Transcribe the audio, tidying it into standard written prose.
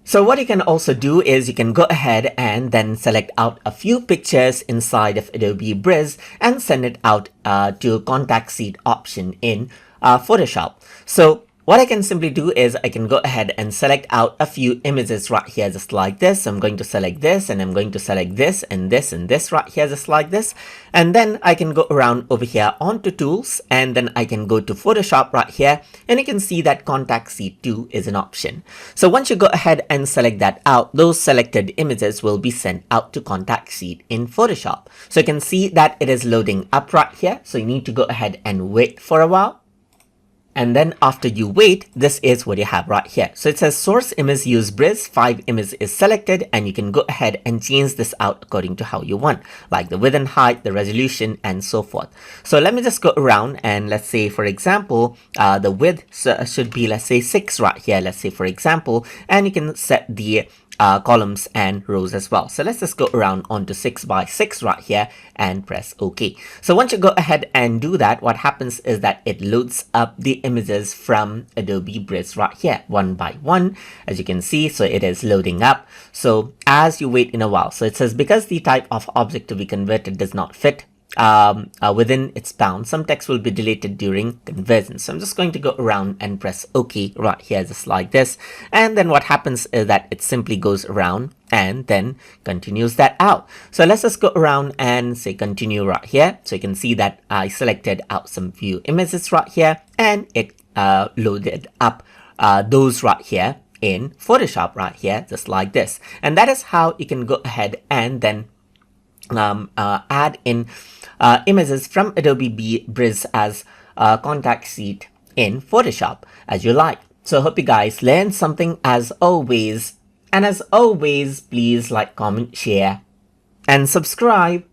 So what you can also do is you can go ahead and then select out a few pictures inside of Adobe Bridge and send it out to contact seed option in Photoshop. So what I can simply do is I can go ahead and select out a few images right here just like this. So I'm going to select this and I'm going to select this and this and this right here just like this. And then I can go around over here onto tools and then I can go to Photoshop right here and you can see that contact seed 2 is an option. So once you go ahead and select that out, those selected images will be sent out to contact seed in Photoshop. So you can see that it is loading up right here. So you need to go ahead and wait for a while. And then after you wait, this is what you have right here. So it says source image use Bridge, 5 image is selected, and you can go ahead and change this out according to how you want, like the width and height, the resolution, and so forth. So let me just go around and let's say, for example, the width should be, let's say 6 right here, let's say for example, and you can set the columns and rows as well. So let's just go around onto 6 by 6 right here and press OK. So once you go ahead and do that, what happens is that it loads up the images from Adobe Bridge right here one by one, as you can see. So it is loading up. So as you wait in a while, so it says because the type of object to be converted does not fit within its bounds, some text will be deleted during conversion. So I'm just going to go around and press OK right here just like this, and then what happens is that it simply goes around and then continues that out. So let's just go around and say continue right here. So you can see that I selected out some few images right here and it loaded up those right here in Photoshop right here just like this. And that is how you can go ahead and then add in images from Adobe Bridge as contact seed in Photoshop as you like. So hope you guys learned something as always. And as always, please like, comment, share, and subscribe.